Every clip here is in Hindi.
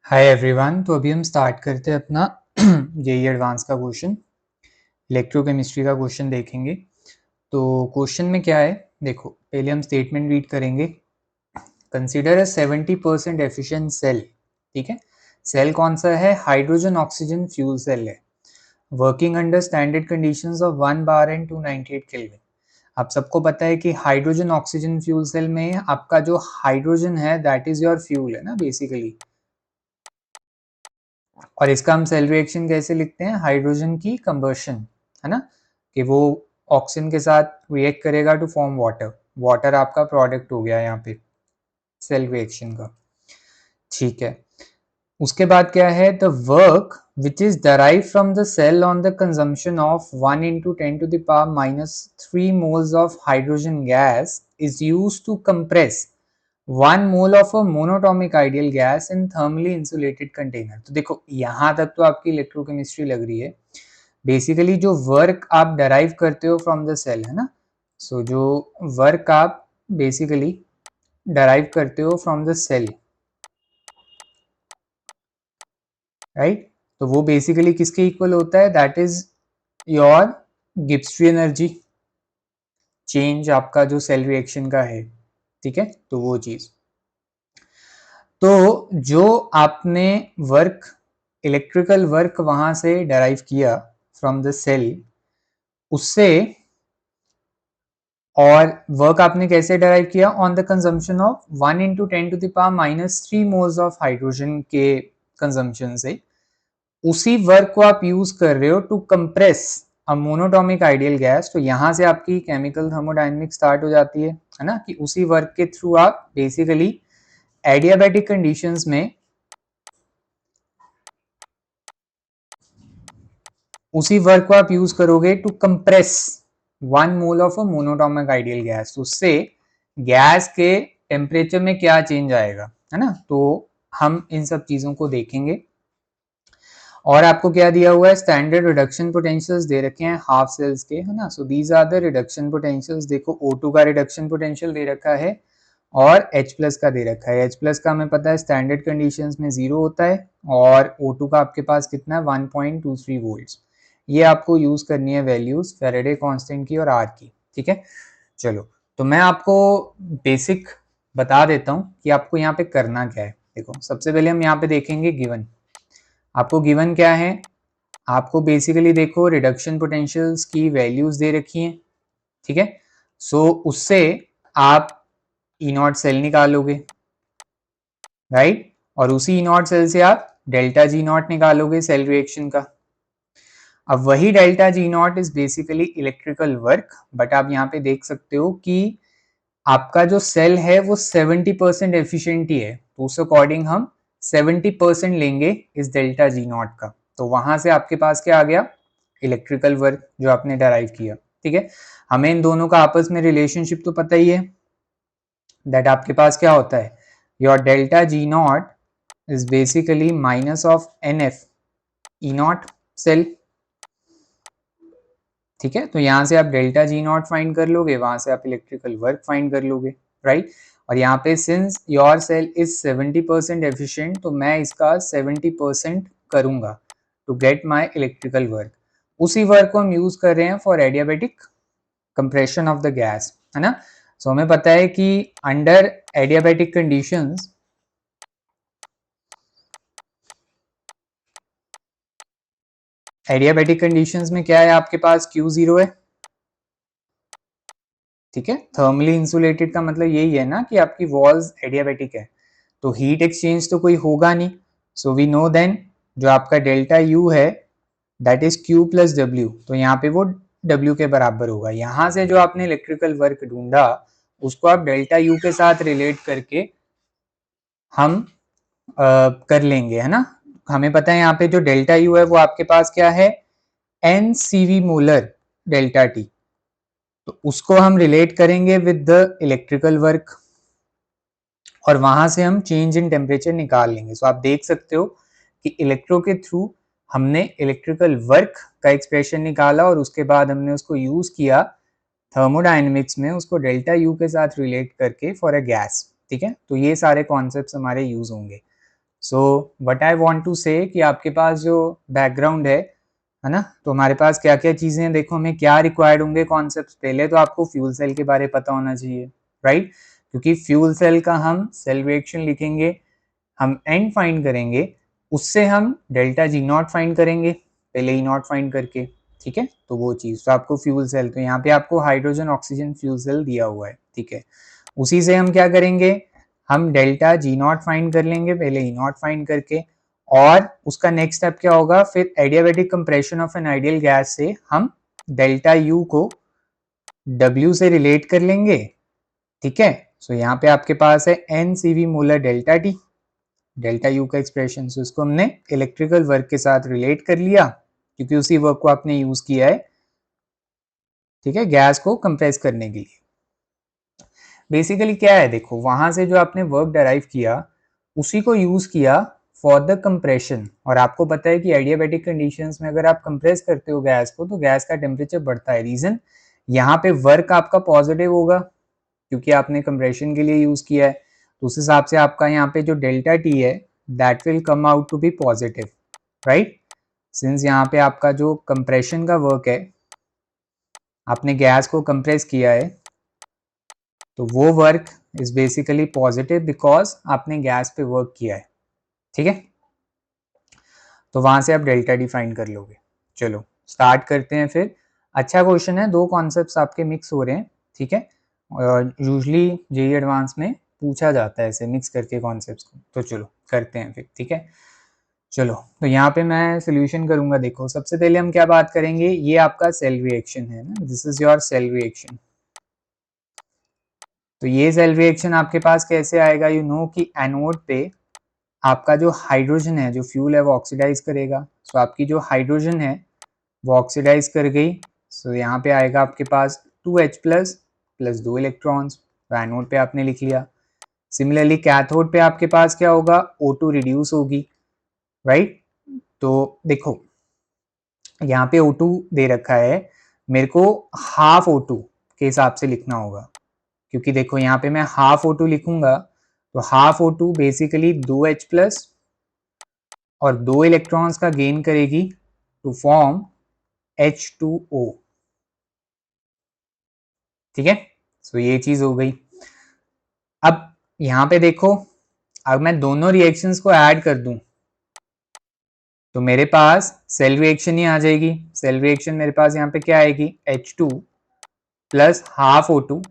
Hi everyone. तो अभी हम स्टार्ट करते हैं अपना जेईई एडवांस का क्वेश्चन, इलेक्ट्रोकेमिस्ट्री का क्वेश्चन देखेंगे। तो क्वेश्चन में क्या है, देखो पहले हम स्टेटमेंट रीड करेंगे। Consider a 70% efficient cell. ठीक है, सेल कौन सा है? हाइड्रोजन ऑक्सीजन फ्यूल सेल है, working under standard conditions of 1 bar and 298 kelvin. आप सबको पता है कि हाइड्रोजन ऑक्सीजन फ्यूल सेल में आपका जो हाइड्रोजन है दैट इज योर फ्यूल है ना बेसिकली। और इसका हम सेल रिएक्शन कैसे लिखते हैं? हाइड्रोजन की कंबर्शन, है ना, कि वो ऑक्सीजन के साथ रिएक्ट करेगा टू फॉर्म वाटर। वाटर आपका प्रोडक्ट हो गया यहाँ पे सेल रिएक्शन का। ठीक है, उसके बाद क्या है? The work which is derived from the cell on the consumption of 1 into 10 to the power minus 3 moles of hydrogen gas is used to compress 1 mole of a monatomic ideal gas in thermally insulated container। तो देखो यहाँ तक तो आपकी इलेक्ट्रोकेमिस्ट्री लग रही है। बेसिकली जो वर्क आप डराइव करते हो फ्रॉम द सेल, है ना, सो जो वर्क आप बेसिकली डराइव करते हो फ्रॉम द सेल, राइट, तो वो बेसिकली किसके इक्वल होता है? That is your Gibbs free energy change आपका जो सेल रिएक्शन का है। ठीक है, तो वो चीज, तो जो आपने वर्क, इलेक्ट्रिकल वर्क वहां से डराइव किया फ्रॉम द सेल, उससे, और वर्क आपने कैसे डराइव किया? On the consumption of 1 into 10 to the power minus 3 moles of hydrogen के कंजम्पशन से, उसी वर्क को आप यूज कर रहे हो to compress a monatomic ideal gas. तो यहां से आपकी केमिकल थर्मोडायनेमिक्स स्टार्ट हो जाती है ना, कि उसी वर्क के थ्रू आप बेसिकली एडियाबैटिक कंडीशंस में उसी वर्क को आप यूज करोगे to compress 1 mole of a monatomic ideal gas. उससे गैस के टेम्परेचर में क्या चेंज आएगा, है ना, तो हम इन सब चीजों को देखेंगे। और आपको क्या दिया हुआ है? स्टैंडर्ड रिडक्शन पोटेंशियल्स दे रखे हैं हाफ सेल्स के, है ना। So these are the reduction potentials. देखो O2 का रिडक्शन पोटेंशियल दे रखा है और H प्लस का दे रखा है। H प्लस का हमें पता है स्टैंडर्ड कंडीशंस में 0 होता है, और O2 का आपके पास कितना है? 1.23 वोल्ट्स। ये आपको यूज करनी है वैल्यूज फैराडे कांस्टेंट की और आर की। ठीक है, चलो तो मैं आपको बेसिक बता देता हूँ कि आपको यहाँ पे करना क्या है। देखो सबसे पहले हम यहाँ पे देखेंगे गिवन। आपको गिवन क्या है? आपको बेसिकली देखो रिडक्शन पोटेंशियल्स की वैल्यूज दे रखी हैं। ठीक है, सो उससे आप ई नॉट सेल निकालोगे, राइट, और उसी ई नॉट सेल से आप डेल्टा जी नॉट निकालोगे सेल रिएक्शन का। अब वही delta G naught is basically electrical work, but आप यहाँ पे देख सकते हो कि आपका जो सेल है वो 70% एफिशिएंट ही है, तो उस अकॉर्डिंग हम 70% लेंगे इस डेल्टा जी नॉट का। तो वहां से आपके पास क्या आ गया? इलेक्ट्रिकल वर्क जो आपने डराइव किया। ठीक है, हमें इन दोनों का आपस में रिलेशनशिप तो पता ही है, दैट आपके पास क्या होता है? Your delta G naught is basically minus of N F E not cell. ठीक है, तो यहां से आप डेल्टा जी नॉट फाइंड कर लोगे, वहां से आप इलेक्ट्रिकल वर्क फाइंड कर लोगे, राइट। और यहाँ पे since your cell is 70% efficient, तो मैं इसका 70% करूंगा to get my electrical work. उसी वर्क को हम यूज कर रहे हैं for adiabatic compression of the gas, है ना। सो हमें पता है कि under adiabatic conditions, adiabatic conditions में क्या है आपके पास? Q0 है। ठीक है, थर्मली इंसुलेटेड का मतलब यही है ना कि आपकी वॉल्स एडियाबेटिक है, तो हीट एक्सचेंज तो कोई होगा नहीं। सो वी नो देन जो आपका डेल्टा यू है that is Q plus W, तो यहाँ पे वो डब्ल्यू के बराबर होगा। यहाँ से जो आपने इलेक्ट्रिकल वर्क ढूंढा उसको आप डेल्टा यू के साथ रिलेट करके हम कर लेंगे, है ना। हमें पता है यहाँ पे जो डेल्टा यू है वो आपके पास क्या है? N C V molar delta T, तो उसको हम रिलेट करेंगे विद द इलेक्ट्रिकल वर्क, और वहां से हम चेंज इन टेम्परेचर निकाल लेंगे। सो आप देख सकते हो कि इलेक्ट्रो के थ्रू हमने इलेक्ट्रिकल वर्क का एक्सप्रेशन निकाला और उसके बाद हमने उसको यूज किया थर्मोडायनेमिक्स में, उसको डेल्टा यू के साथ रिलेट करके फॉर अ गैस। ठीक है, तो ये सारे कॉन्सेप्ट्स हमारे यूज होंगे। So what I want to say कि आपके पास जो बैकग्राउंड है ना, तो हमारे पास क्या क्या चीजें हैं, देखो हमें क्या रिक्वायर्ड होंगे कॉन्सेप्ट। पहले तो आपको फ्यूल सेल के बारे में पता होना चाहिए, राइट, क्योंकि फ्यूल सेल का हम सेल रिएक्शन लिखेंगे, हम एंड फाइंड करेंगे, उससे हम डेल्टा जी नॉट फाइंड करेंगे पहले ई नॉट फाइंड करके, ठीक है। तो वो चीज तो आपको फ्यूल सेल, तो यहाँ पे आपको हाइड्रोजन ऑक्सीजन फ्यूल सेल दिया हुआ है, ठीक है। उसी से हम क्या करेंगे, हम डेल्टा जी नॉट फाइंड कर लेंगे पहले ई नॉट फाइंड करके, और उसका नेक्स्ट स्टेप क्या होगा, फिर adiabatic compression of an ideal gas से हम डेल्टा यू को डब्ल्यू से रिलेट कर लेंगे, ठीक है। सो यहाँ पे आपके पास है N C V molar delta T, delta U का एक्सप्रेशन, सो इसको हमने इलेक्ट्रिकल वर्क के साथ रिलेट कर लिया क्योंकि उसी वर्क को आपने यूज किया है, ठीक है, गैस को कंप्रेस करने के लिए। बेसिकली क्या है, देखो वहां से जो आपने वर्क डराइव किया उसी को यूज किया फॉर द कंप्रेशन, और आपको पता है कि एडियाबैटिक कंडीशंस में अगर आप कंप्रेस करते हो गैस को तो गैस का टेम्परेचर बढ़ता है। रीजन, यहाँ पे वर्क आपका पॉजिटिव होगा क्योंकि आपने कंप्रेशन के लिए यूज किया है, तो उस हिसाब से आपका यहाँ पे जो डेल्टा टी है that will come out to be positive, right. Since यहाँ पे आपका जो कंप्रेशन का वर्क है, आपने गैस को कंप्रेस किया है, तो वो work is basically positive because आपने गैस पे वर्क किया है, ठीक है। तो वहां से आप डेल्टा डिफाइन कर लोगे। चलो स्टार्ट करते हैं फिर। अच्छा क्वेश्चन है, दो कॉन्सेप्ट्स आपके मिक्स हो रहे हैं, ठीक है, और यूजली जेईई एडवांस में पूछा जाता है ऐसे मिक्स करके कॉन्सेप्ट्स को, तो चलो करते हैं फिर, ठीक है। चलो तो यहाँ पे मैं सोल्यूशन करूंगा। देखो सबसे पहले हम क्या बात करेंगे, ये आपका सेल रिएक्शन है ना, this is your cell reaction. तो ये सेल रिएक्शन आपके पास कैसे आएगा, यू नो कि एनोड पे आपका जो हाइड्रोजन है, जो फ्यूल है वो ऑक्सीडाइज करेगा। सो आपकी जो हाइड्रोजन है वो ऑक्सीडाइज कर गई, सो यहाँ पे आएगा आपके पास 2H प्लस प्लस 2 इलेक्ट्रॉन्स, तो एनोड पे आपने लिख लिया। सिमिलरली कैथोड पे आपके पास क्या होगा, O2 रिड्यूस होगी, राइट। तो देखो यहाँ पे O2 दे रखा है, मेरे को हाफ O2 के हिसाब से लिखना होगा, क्योंकि देखो यहाँ पे मैं हाफ O2 लिखूंगा तो half O2 basically 2H plus और 2 इलेक्ट्रॉन्स का गेन करेगी टू फॉर्म H2O, ठीक है। सो ये चीज हो गई। अब यहाँ पे देखो, अब मैं दोनों रिएक्शंस को ऐड कर दूं तो मेरे पास सेल रिएक्शन ही आ जाएगी। सेल रिएक्शन मेरे पास यहाँ पे क्या आएगी, H2 plus half O2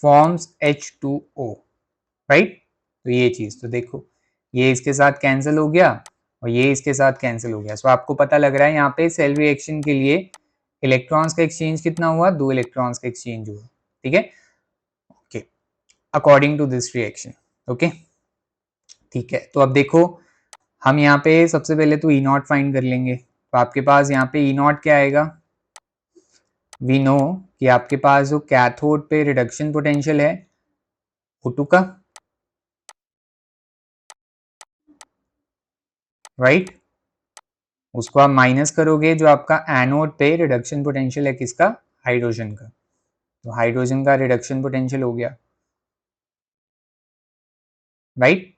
forms H2O, right. तो ये चीज तो देखो, ये इसके साथ कैंसिल हो गया और ये इसके साथ कैंसिल हो गया। सो आपको पता लग रहा है यहाँ पे सेल रिएक्शन के लिए इलेक्ट्रॉन्स का एक्सचेंज कितना हुआ, 2 इलेक्ट्रॉन्स का एक्सचेंज हुआ, ठीक है, okay, according to this reaction, okay, ठीक है। तो अब देखो हम यहाँ पे सबसे पहले तो ई नॉट फाइंड कर लेंगे। तो आपके पास यहाँ पे ई नॉट क्या आएगा, वी नो कि आपके पास जो कैथोड पे रिडक्शन पोटेंशियल है O2 का, राइट, उसको आप माइनस करोगे जो आपका एनोड पे रिडक्शन पोटेंशियल है किसका, हाइड्रोजन का, तो हाइड्रोजन का रिडक्शन पोटेंशियल हो गया, राइट।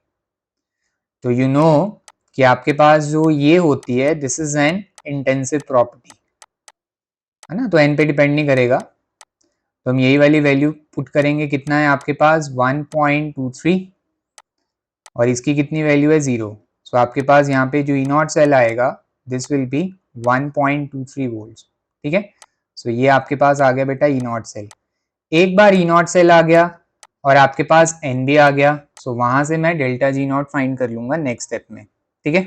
तो यू नो कि आपके पास जो ये होती है this is an intensive property, है ना, तो एन पे डिपेंड नहीं करेगा, तो हम यही वाली वैल्यू पुट करेंगे, कितना है आपके पास 1.23 और इसकी कितनी वैल्यू है 0। सो आपके पास यहाँ पे जो ई नॉट सेल आएगा दिस विल बी 1.23 वोल्ट, ठीक है। सो ये आपके पास आ गया बेटा ई नॉट सेल। एक बार ई नॉट सेल आ गया और आपके पास एन भी आ गया, सो वहां से मैं डेल्टा जी नॉट फाइंड कर लूंगा नेक्स्ट स्टेप में, ठीक है।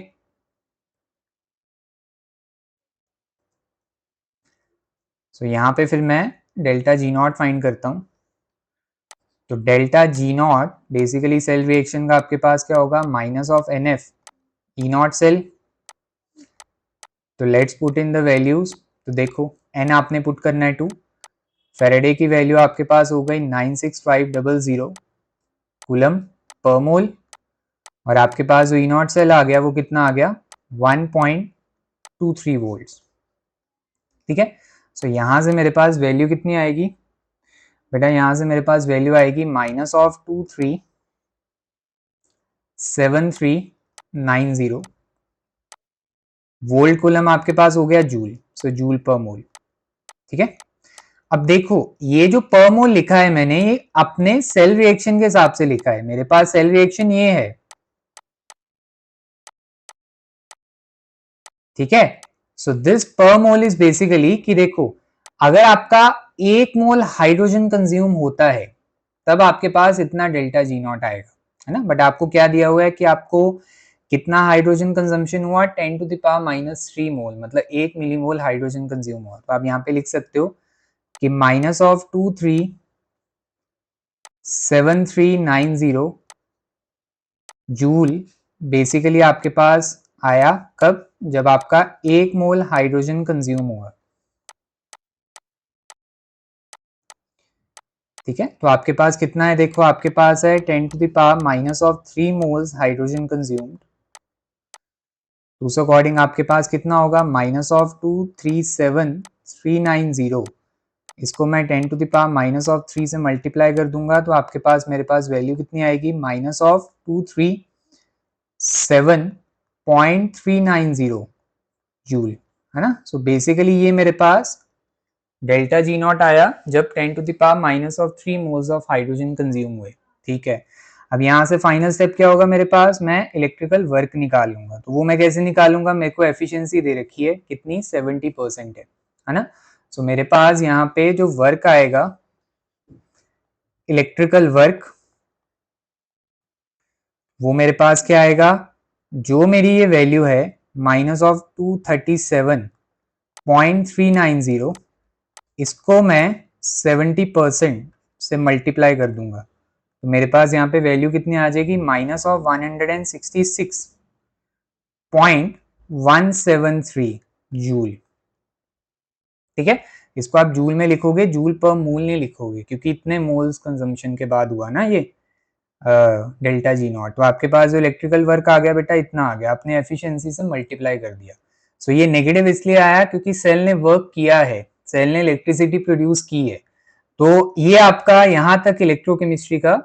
सो यहाँ पे फिर मैं डेल्टा जी नॉट फाइंड करता हूँ। तो delta G not basically cell reaction का आपके पास क्या होगा, minus of N F E not cell. तो let's put in the values. तो देखो एन आपने पुट करना है 2, फेरेडे की वैल्यू आपके पास हो गई 96500 कूलम पर मोल, और आपके पास जो ई नॉट सेल आ गया वो कितना आ गया 1.23 वोल्ट्स, ठीक है। सो यहां से मेरे पास वैल्यू कितनी आएगी बेटा, यहां से मेरे पास वैल्यू आएगी -23 7390 वोल्ट कूलम आपके पास हो गया जूल, सो जूल पर मोल। ठीक है, अब देखो ये जो पर मोल लिखा है मैंने, ये अपने सेल रिएक्शन के हिसाब से लिखा है। मेरे पास सेल रिएक्शन ये है, ठीक है। सो दिस पर मोल इज बेसिकली कि देखो, अगर आपका 1 मोल हाइड्रोजन कंज्यूम होता है तब आपके पास इतना डेल्टा जी नॉट आएगा, है ना। बट आपको क्या दिया हुआ है कि आपको कितना हाइड्रोजन कंजम्पशन हुआ, 10⁻³ मोल, मतलब 1 मिलीमोल हाइड्रोजन कंज्यूम हुआ। तो आप यहाँ पे लिख सकते हो कि -237390 जूल बेसिकली आपके पास आया कब, जब आपका 1 मोल हाइड्रोजन कंज्यूम हुआ। ठीक है, तो आपके पास कितना है, देखो आपके पास है 10⁻³ मोल्स हाइड्रोजन कंज्यूम्ड। तो उस अकॉर्डिंग आपके पास कितना होगा, -237390, इसको मैं 10⁻³ से मल्टीप्लाई कर दूंगा तो आपके पास, मेरे पास वैल्यू कितनी आएगी, -237.390 जूल, है ना। सो बेसिकली ये मेरे पास डेल्टा जी नॉट आया जब 10⁻³ मोल्स ऑफ हाइड्रोजन कंज्यूम हुए। ठीक है, अब यहाँ से फाइनल स्टेप क्या होगा मेरे पास, मैं इलेक्ट्रिकल वर्क निकाल लूंगा। तो वो मैं कैसे निकालूंगा, मेरे को एफिशिएंसी दे रखी है कितनी, 70% है ना। सो मेरे पास यहाँ पे जो वर्क आएगा, इलेक्ट्रिकल वर्क, वो मेरे पास क्या आएगा, जो मेरी ये वैल्यू है -237.390, इसको मैं 70% से मल्टीप्लाई कर दूंगा तो मेरे पास यहाँ पे वैल्यू कितनी आ जाएगी, -166.173 जूल। ठीक है, इसको आप जूल में लिखोगे, जूल पर मोल नहीं लिखोगे, क्योंकि इतने मोल्स कंजम्पशन के बाद हुआ ना ये डेल्टा जी नॉट। तो आपके पास जो इलेक्ट्रिकल वर्क आ गया बेटा, इतना आ गया, आपने एफिशिएंसी से मल्टीप्लाई कर दिया। सो ये नेगेटिव इसलिए आया क्योंकि सेल ने वर्क किया है, सेल ने इलेक्ट्रिसिटी प्रोड्यूस की है। तो ये आपका यहाँ तक इलेक्ट्रोकेमिस्ट्री का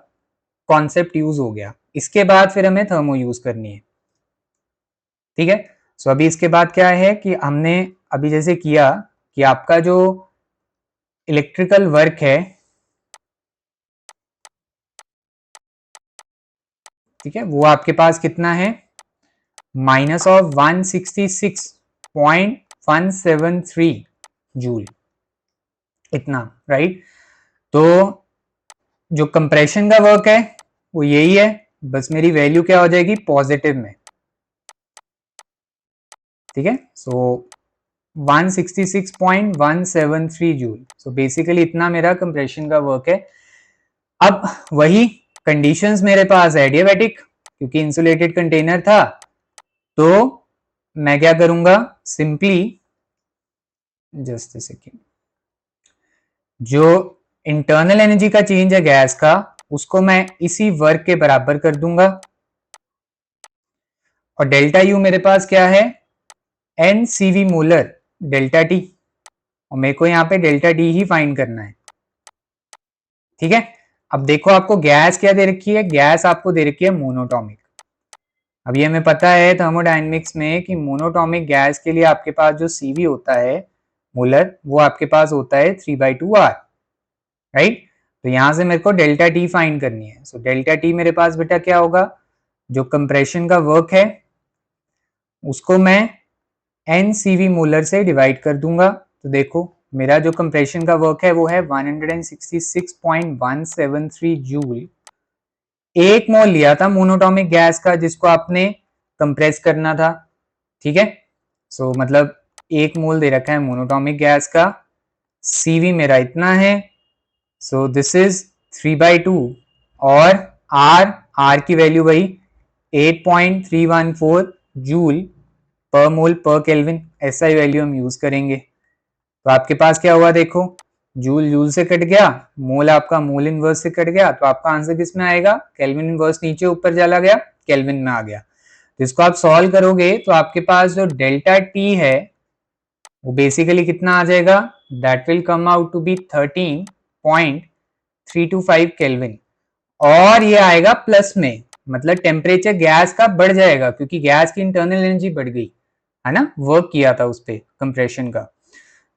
कॉन्सेप्ट यूज हो गया। इसके बाद फिर हमें थर्मो यूज करनी है। ठीक है, सो अभी इसके बाद क्या है कि हमने अभी जैसे किया कि आपका जो इलेक्ट्रिकल वर्क है, ठीक है, वो आपके पास कितना है, -166.173 जूल, इतना, राइट। तो जो कंप्रेशन का वर्क है वो यही है, बस मेरी वैल्यू क्या हो जाएगी, पॉजिटिव में। ठीक है, सो 166.173 जूल। सो बेसिकली इतना मेरा कंप्रेशन का वर्क है। अब वही कंडीशंस मेरे पास एडियाबैटिक, क्योंकि इंसुलेटेड कंटेनर था, तो मैं क्या करूंगा, सिंपली जस्ट सेकेंड, जो इंटरनल एनर्जी का चेंज है गैस का, उसको मैं इसी वर्क के बराबर कर दूंगा। और डेल्टा यू मेरे पास क्या है, N CV molar delta T, और मेरे को यहाँ पे डेल्टा टी ही फाइंड करना है। ठीक है, अब देखो आपको गैस क्या दे रखी है, गैस आपको दे रखी है मोनोटॉमिक। अब ये हमें पता है थर्मोडायनेमिक्स में कि मोनोटॉमिक गैस के लिए आपके पास जो सीवी होता है मोलर, वो आपके पास होता है 3/2R, राइट। तो यहां से मेरे को डेल्टा टी फाइंड करनी है। सो डेल्टा टी मेरे पास बेटा क्या होगा, जो कंप्रेशन का वर्क है उसको मैं एन सीवी मोलर से डिवाइड कर दूंगा। तो देखो मेरा जो कंप्रेशन का वर्क है वो है 166.173 जूल। 1 मोल लिया था मोनोटॉमिक गैस का जिसको आपने कंप्रेस करना था। ठीक है, सो मतलब 1 मोल दे रखा है मोनोटॉमिक गैस का, सीवी मेरा इतना है, सो दिस इज 3/2, और आर की वैल्यू वही 8.314 जूल पर मोल पर केल्विन, ऐसा ही वैल्यू हम यूज करेंगे। तो आपके पास क्या हुआ, देखो जूल जूल से कट गया, मोल आपका मोल इनवर्स से कट गया, तो आपका आंसर किस में आएगा, केल्विन इनवर्स नीचे ऊपर चला गया, केल्विन में आ गया। तो इसको आप सॉल्व करोगे तो आपके पास जो डेल्टा टी है वो बेसिकली कितना आ जाएगा, that will come out to be 13.325 kelvin, और ये आएगा प्लस में, मतलब टेम्परेचर गैस का बढ़ जाएगा क्योंकि गैस की इंटरनल एनर्जी बढ़ गई है ना, वर्क किया था उस पर कंप्रेशन का,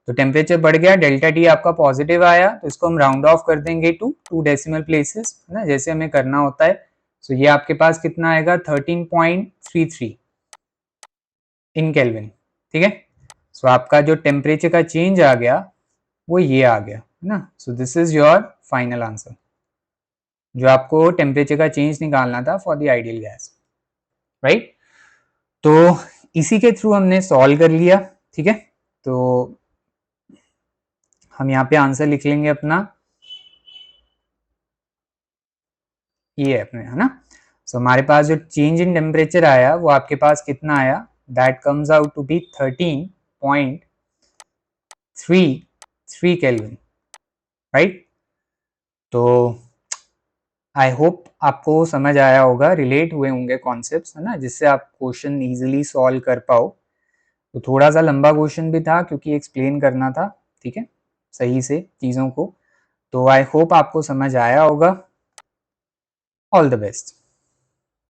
तो टेम्परेचर बढ़ गया, डेल्टा टी आपका पॉजिटिव आया, तो इसको हम राउंड ऑफ कर देंगे टू 2 डेसिमल प्लेसेस, है ना, जैसे हमें करना होता है। सो ये आपके पास कितना आएगा 13.33 इन केल्विन, ठीक है। सो आपका जो टेम्परेचर का चेंज आ गया वो ये आ गया, है ना। So this is your final answer, जो आपको टेम्परेचर का चेंज निकालना था for the ideal gas, right. तो इसी के थ्रू हमने सॉल्व कर लिया, ठीक है। तो हम यहाँ पे आंसर लिख लेंगे अपना, ये है अपने, है ना। सो हमारे पास जो चेंज इन टेम्परेचर आया वो आपके पास कितना आया, that comes out to be 13.33 kelvin, right. तो आई होप आपको समझ आया होगा, रिलेट हुए होंगे कॉन्सेप्ट्स, है ना, जिससे आप क्वेश्चन इजीली सॉल्व कर पाओ। तो थोड़ा सा लंबा क्वेश्चन भी था क्योंकि एक्सप्लेन करना था, ठीक है, सही से चीज़ों को। तो आई होप आपको समझ आया होगा। All the best.